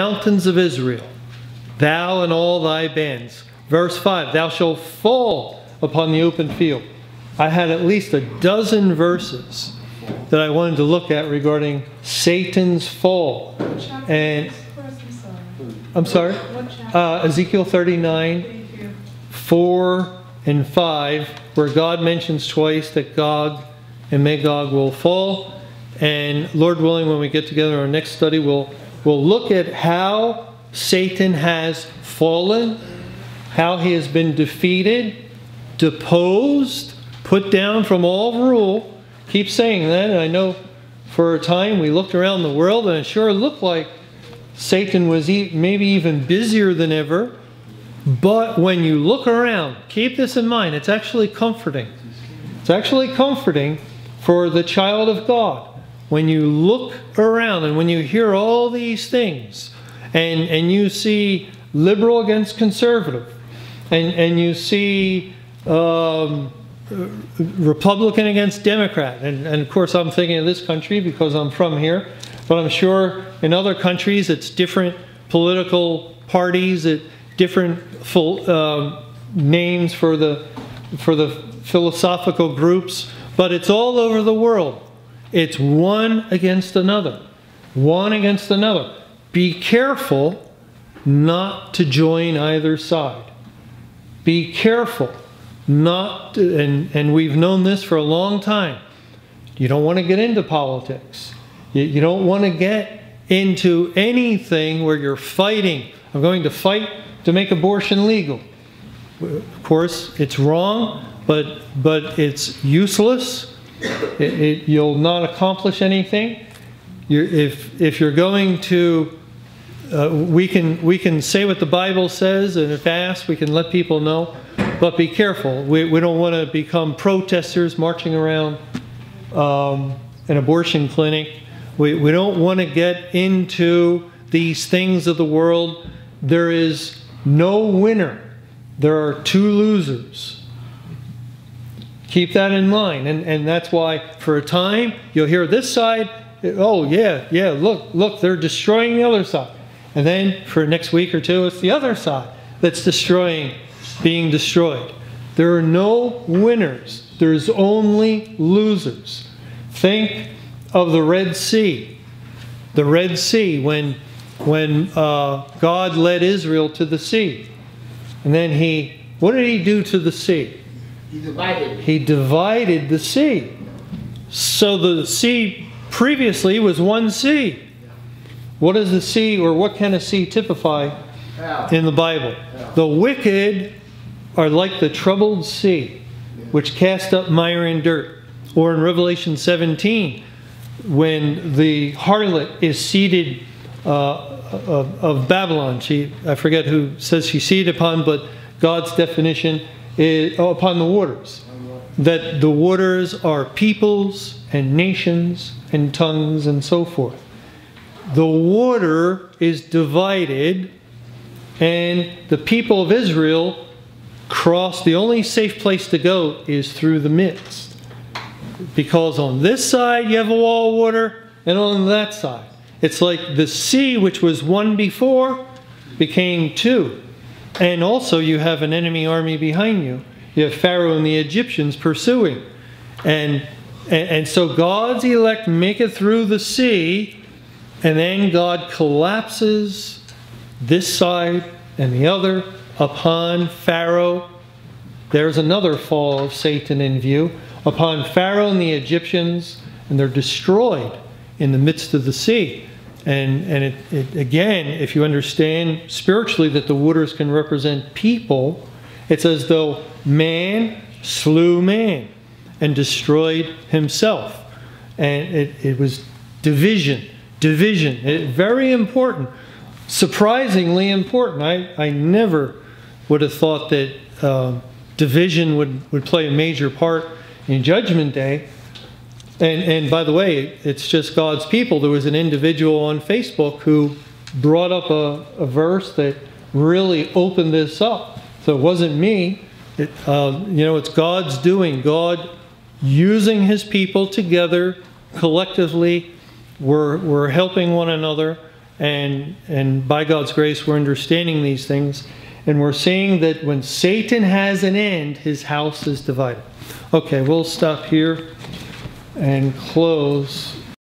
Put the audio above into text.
mountains of Israel, thou and all thy bands. Verse 5, thou shalt fall upon the open field. I had at least a dozen verses that I wanted to look at regarding Satan's fall. And I'm sorry? Ezekiel 39, 4 and 5, where God mentions twice that Gog and Magog will fall. And Lord willing, when we get together in our next study, we'll look at how Satan has fallen, how he has been defeated, deposed, put down from all rule. Keep saying that. And I know for a time we looked around the world and it sure looked like Satan was maybe even busier than ever. But when you look around, keep this in mind, it's actually comforting. It's actually comforting for the child of God. When you look around and when you hear all these things and you see liberal against conservative and you see Republican against Democrat, and of course I'm thinking of this country because I'm from here, but I'm sure in other countries it's different political parties, different names for the philosophical groups, but it's all over the world. It's one against another. One against another. Be careful not to join either side. Be careful not to, and we've known this for a long time. You don't want to get into politics. You don't want to get into anything where you're fighting. I'm going to fight to make abortion legal. Of course, it's wrong, but it's useless. You'll not accomplish anything. If you're going to, we can say what the Bible says, and if asked, we can let people know. But be careful. We don't want to become protesters marching around an abortion clinic. We don't want to get into these things of the world. There is no winner. There are two losers. Keep that in mind, and that's why for a time you'll hear this side, oh yeah, look, they're destroying the other side. And then for next week or two, it's the other side that's being destroyed. There are no winners. There's only losers. Think of the Red Sea. The Red Sea, when God led Israel to the sea. And then what did he do to the sea? He divided the sea. So the sea previously was one sea. What does the sea, or what can a sea typify in the Bible? The wicked are like the troubled sea, which cast up mire and dirt. Or in Revelation 17, when the harlot is seated of Babylon. I forget who says she's seated upon, but God's definition is upon the waters. That the waters are peoples and nations and tongues and so forth. The water is divided, and the people of Israel cross. The only safe place to go is through the midst. Because on this side you have a wall of water, and on that side. It's like the sea, which was one before, became two. And also you have an enemy army behind you. You have Pharaoh and the Egyptians pursuing. And so God's elect make it through the sea, and then God collapses this side and the other upon Pharaoh. There's another fall of Satan in view. Upon Pharaoh and the Egyptians, and they're destroyed in the midst of the sea. And again, if you understand spiritually that the waters can represent people, it's as though man slew man and destroyed himself. And it was division. Very important. Surprisingly important. I never would have thought that division would play a major part in Judgment Day. And by the way, it's just God's people. There was an individual on Facebook who brought up a verse that really opened this up. So it wasn't me. It's God's doing. God using His people together collectively. We're helping one another, And by God's grace, we're understanding these things. And we're seeing that when Satan has an end, his house is divided. Okay, we'll stop here and close